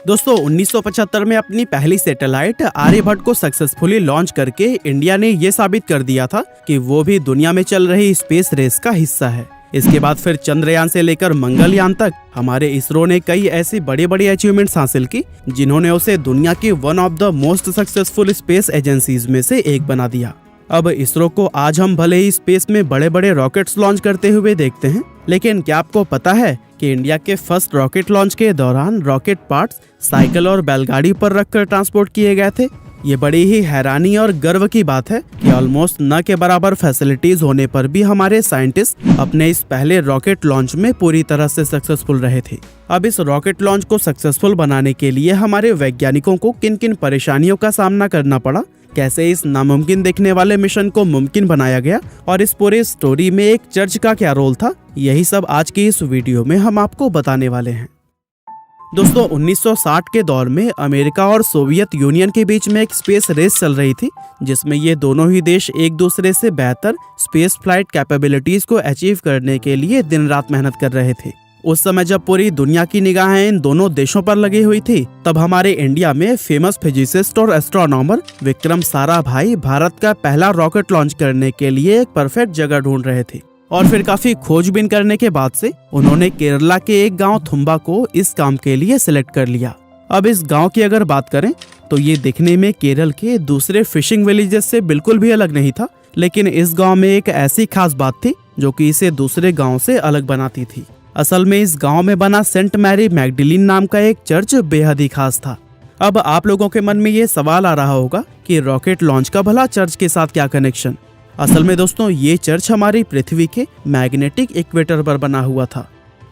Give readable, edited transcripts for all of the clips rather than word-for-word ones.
दोस्तों 1975 में अपनी पहली सैटेलाइट आर्यभट्ट को सक्सेसफुली लॉन्च करके इंडिया ने ये साबित कर दिया था कि वो भी दुनिया में चल रही स्पेस रेस का हिस्सा है। इसके बाद फिर चंद्रयान से लेकर मंगलयान तक हमारे इसरो ने कई ऐसी बड़ी बड़ी अचीवमेंट्स हासिल की जिन्होंने उसे दुनिया की one of the most successful space agencies में से एक बना दिया। अब इसरो को आज हम भले ही स्पेस में बड़े बड़े रॉकेट्स लॉन्च करते हुए देखते हैं, लेकिन क्या आपको पता है कि इंडिया के फर्स्ट रॉकेट लॉन्च के दौरान रॉकेट पार्ट्स साइकिल और बैलगाड़ी पर रखकर ट्रांसपोर्ट किए गए थे। ये बड़ी ही हैरानी और गर्व की बात है कि ऑलमोस्ट न के बराबर फैसिलिटीज होने पर भी हमारे साइंटिस्ट अपने इस पहले रॉकेट लॉन्च में पूरी तरह से सक्सेसफुल रहे थे। अब इस रॉकेट लॉन्च को सक्सेसफुल बनाने के लिए हमारे वैज्ञानिकों को किन किन परेशानियों का सामना करना पड़ा, कैसे इस नामुमकिन दिखने वाले मिशन को मुमकिन बनाया गया और इस पूरे स्टोरी में एक चर्च का क्या रोल था, यही सब आज की इस वीडियो में हम आपको बताने वाले हैं। दोस्तों 1960 के दौर में अमेरिका और सोवियत यूनियन के बीच में एक स्पेस रेस चल रही थी, जिसमें ये दोनों ही देश एक दूसरे से बेहतर स्पेस फ्लाइट कैपेबिलिटीज को अचीव करने के लिए दिन रात मेहनत कर रहे थे। उस समय जब पूरी दुनिया की निगाहें इन दोनों देशों पर लगी हुई थी, तब हमारे इंडिया में फेमस फिजिसिस्ट और एस्ट्रोनॉमर विक्रम साराभाई भारत का पहला रॉकेट लॉन्च करने के लिए एक परफेक्ट जगह ढूंढ रहे थे। और फिर काफी खोजबीन करने के बाद से उन्होंने केरला के एक गांव थुम्बा को इस काम के लिए सिलेक्ट कर लिया। अब इस गांव की अगर बात करें तो ये दिखने में केरल के दूसरे फिशिंग विलेजेस से बिल्कुल भी अलग नहीं था, लेकिन इस गांव में एक ऐसी खास बात थी जो कि इसे दूसरे गांव से अलग बनाती थी। असल में इस गांव में बना सेंट मैरी मैगडलिन नाम का एक चर्च बेहद ही खास था। अब आप लोगों के मन में ये सवाल आ रहा होगा कि रॉकेट लॉन्च का भला चर्च के साथ क्या कनेक्शन। असल में दोस्तों ये चर्च हमारी पृथ्वी के मैग्नेटिक इक्वेटर पर बना हुआ था।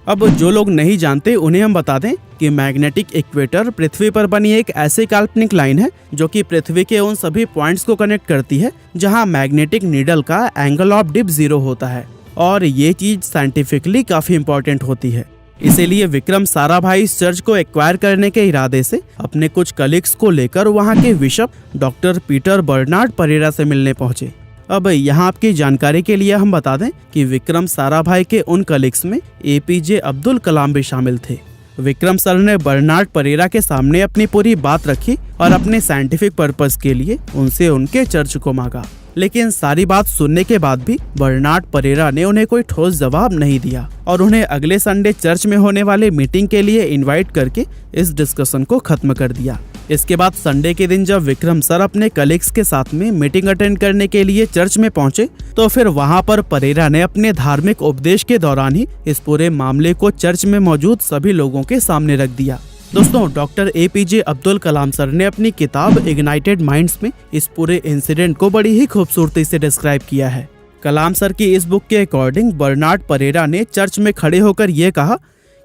अब जो लोग नहीं जानते उन्हें हम बता दें कि मैग्नेटिक इक्वेटर पृथ्वी पर बनी एक ऐसी काल्पनिक लाइन है जो कि पृथ्वी के उन सभी पॉइंट्स को कनेक्ट करती है जहां मैग्नेटिक नीडल का एंगल ऑफ डिप 0 होता है, और ये चीज साइंटिफिकली काफी इंपॉर्टेंट होती है। इसीलिए विक्रम साराभाई इस चर्च को एक्वायर करने के इरादे से अपने कुछ कलीग्स को लेकर वहां के bishop doctor Peter Bernard Pereira से मिलने पहुंचे। अब यहाँ आपकी जानकारी के लिए हम बता दें कि विक्रम साराभाई के उन कलीग्स में एपीजे अब्दुल कलाम भी शामिल थे। विक्रम सर ने बर्नार्ड परेरा के सामने अपनी पूरी बात रखी और अपने साइंटिफिक पर्पस के लिए उनसे उनके चर्च को मांगा, लेकिन सारी बात सुनने के बाद भी बर्नार्ड परेरा ने उन्हें कोई ठोस जवाब नहीं दिया और उन्हें अगले संडे चर्च में होने वाले मीटिंग के लिए इनवाइट करके इस डिस्कशन को खत्म कर दिया। इसके बाद संडे के दिन जब विक्रम सर अपने कलीग्स के साथ में मीटिंग अटेंड करने के लिए चर्च में पहुंचे, तो फिर वहां पर परेरा ने अपने धार्मिक उपदेश के दौरान ही इस पूरे मामले को चर्च में मौजूद सभी लोगों के सामने रख दिया। दोस्तों doctor APJ Abdul Kalam sir ने अपनी किताब इग्नाइटेड माइंड्स में इस पूरे इंसिडेंट को बड़ी ही खूबसूरती से डिस्क्राइब किया है। कलाम सर की इस बुक के अकॉर्डिंग बर्नार्ड परेरा ने चर्च में खड़े होकर ये कहा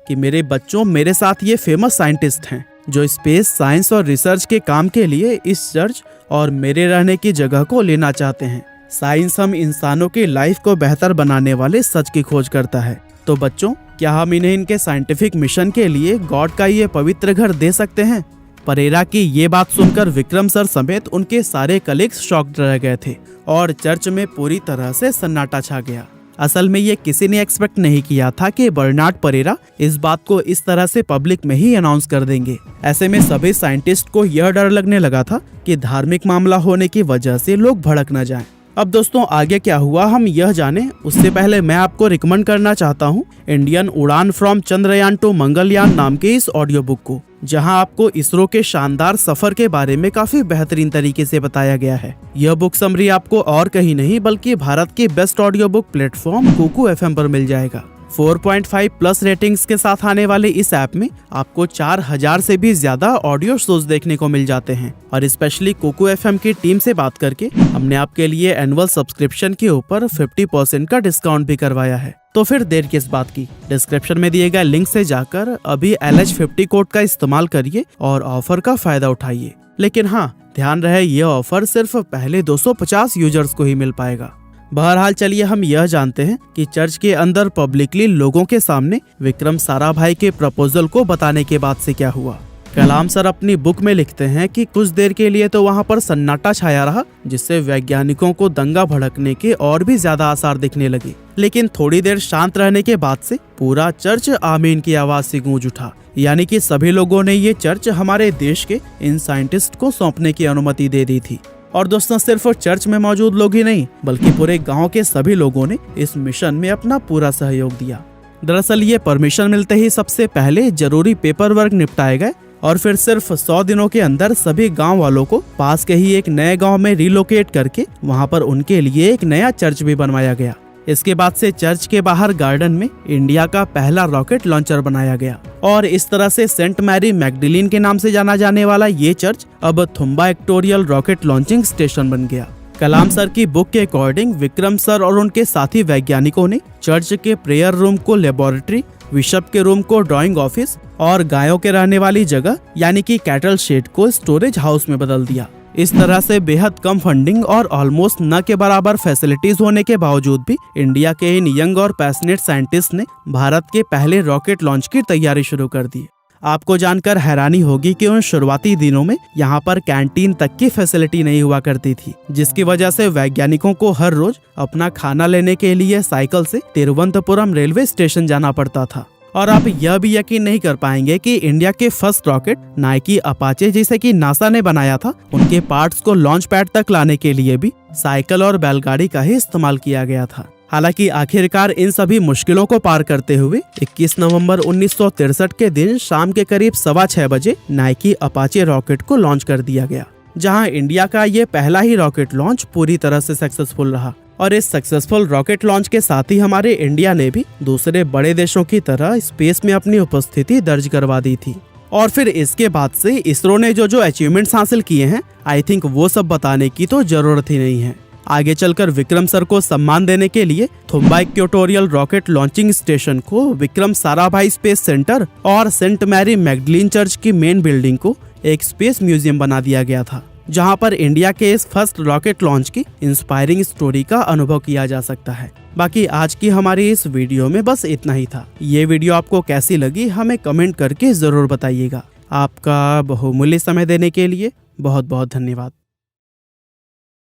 कि मेरे बच्चों, मेरे साथ ये फेमस साइंटिस्ट हैं जो स्पेस साइंस और रिसर्च के काम के लिए इस चर्च और मेरे रहने की जगह को लेना चाहते हैं। साइंस हम इंसानों की लाइफ को बेहतर बनाने वाले सच की खोज करता है, तो बच्चों क्या हम इन्हें इनके साइंटिफिक मिशन के लिए गॉड का ये पवित्र घर दे सकते हैं। परेरा की ये बात सुनकर विक्रम सर समेत उनके सारे कलीग्स शॉक्ड रह गए थे और चर्च में पूरी तरह से सन्नाटा छा गया। असल में ये किसी ने एक्सपेक्ट नहीं किया था कि बर्नार्ड परेरा इस बात को इस तरह से पब्लिक में ही अनाउंस कर देंगे। ऐसे में सभी साइंटिस्ट को यह डर लगने लगा था कि धार्मिक मामला होने की वजह से लोग भड़क न जाएं। अब दोस्तों आगे क्या हुआ हम यह जाने उससे पहले मैं आपको रिकमेंड करना चाहता हूँ इंडियन उड़ान फ्रॉम चंद्रयान टू मंगलयान नाम के इस ऑडियो बुक को, जहां आपको इसरो के शानदार सफर के बारे में काफी बेहतरीन तरीके से बताया गया है। यह बुक समरी आपको और कहीं नहीं बल्कि भारत की best audio book platform Kuku FM पर मिल जाएगा। 4.5 प्लस रेटिंग्स के साथ आने वाले इस ऐप में आपको 4000 से भी ज्यादा ऑडियो शोज देखने को मिल जाते हैं, और स्पेशली कुकू एफएम की टीम से बात करके हमने आपके लिए एनुअल सब्सक्रिप्शन के ऊपर 50% का डिस्काउंट भी करवाया है। तो फिर देर किस बात की, डिस्क्रिप्शन में दिए गए लिंक से जाकर अभी LH50 कोड का इस्तेमाल करिए और ऑफर का फायदा उठाइए। लेकिन हाँ, ध्यान रहे ये ऑफर सिर्फ पहले 250 यूजर्स को ही मिल पाएगा। बहरहाल चलिए हम यह जानते हैं कि चर्च के अंदर पब्लिकली लोगों के सामने विक्रम साराभाई के प्रपोजल को बताने के बाद से क्या हुआ। कलाम सर अपनी बुक में लिखते हैं कि कुछ देर के लिए तो वहाँ पर सन्नाटा छाया रहा, जिससे वैज्ञानिकों को दंगा भड़कने के और भी ज्यादा आसार दिखने लगे। लेकिन थोड़ी देर शांत रहने के बाद से पूरा चर्च आमीन की आवाज से गूंज उठा। यानी कि सभी लोगों ने ये चर्च हमारे देश के इन साइंटिस्ट को सौंपने की अनुमति दे दी थी। और दोस्तों, सिर्फ चर्च में मौजूद लोग ही नहीं, बल्कि पूरे गाँव के सभी लोगों ने इस मिशन में अपना पूरा सहयोग दिया। दरअसल ये परमिशन मिलते ही सबसे पहले जरूरी पेपर वर्क निपटाए गए और फिर सिर्फ 100 दिनों के अंदर सभी गांव वालों को पास के ही एक नए गांव में रिलोकेट करके वहां पर उनके लिए एक नया चर्च भी बनवाया गया। इसके बाद से चर्च के बाहर गार्डन में इंडिया का पहला रॉकेट लॉन्चर बनाया गया और इस तरह से सेंट मैरी मैगडलीन के नाम से जाना जाने वाला ये चर्च अब Thumba equatorial rocket launching station बन गया। कलाम सर की बुक के अकॉर्डिंग विक्रम सर और उनके साथी वैज्ञानिकों ने चर्च के प्रेयर रूम को लेबोरेटरी, बिशप के रूम को ड्राइंग ऑफिस और गायों के रहने वाली जगह यानी कि कैटल शेड को स्टोरेज हाउस में बदल दिया। इस तरह से बेहद कम फंडिंग और ऑलमोस्ट न के बराबर फैसिलिटीज होने के बावजूद भी इंडिया के इन यंग और पैशनेट साइंटिस्ट ने भारत के पहले रॉकेट लॉन्च की तैयारी शुरू कर दी। आपको जानकर हैरानी होगी कि उन शुरुआती दिनों में यहाँ पर कैंटीन तक की फैसिलिटी नहीं हुआ करती थी, जिसकी वजह से वैज्ञानिकों को हर रोज अपना खाना लेने के लिए साइकिल से तिरुवनंतपुरम रेलवे स्टेशन जाना पड़ता था। और आप यह भी यकीन नहीं कर पाएंगे कि इंडिया के फर्स्ट रॉकेट नाइकी अपाचे जिसे कि नासा ने बनाया था, उनके पार्ट्स को लॉन्च पैड तक लाने के लिए भी साइकिल और बैलगाड़ी का ही इस्तेमाल किया गया था। हालांकि आखिरकार इन सभी मुश्किलों को पार करते हुए 21 नवंबर 1963 के दिन शाम के करीब 6:15 बजे नाइकी अपाचे रॉकेट को लॉन्च कर दिया गया, जहां इंडिया का ये पहला ही रॉकेट लॉन्च पूरी तरह से सक्सेसफुल रहा। और इस सक्सेसफुल रॉकेट लॉन्च के साथ ही हमारे इंडिया ने भी दूसरे बड़े देशों की तरह स्पेस में अपनी उपस्थिति दर्ज करवा दी थी। और फिर इसके बाद से इसरो ने जो अचीवमेंट्स हासिल किए हैं, आई थिंक वो सब बताने की तो जरूरत ही नहीं है। आगे चलकर विक्रम सर को सम्मान देने के लिए Thumba equatorial rocket launching station को विक्रम साराभाई स्पेस सेंटर और सेंट मैरी मैगडलीन चर्च की मेन बिल्डिंग को एक स्पेस म्यूजियम बना दिया गया था, जहां पर इंडिया के इस फर्स्ट रॉकेट लॉन्च की इंस्पायरिंग स्टोरी का अनुभव किया जा सकता है। बाकी आज की हमारी इस वीडियो में बस इतना ही था। ये वीडियो आपको कैसी लगी हमें कमेंट करके जरूर बताइएगा। आपका बहुमूल्य समय देने के लिए बहुत बहुत धन्यवाद।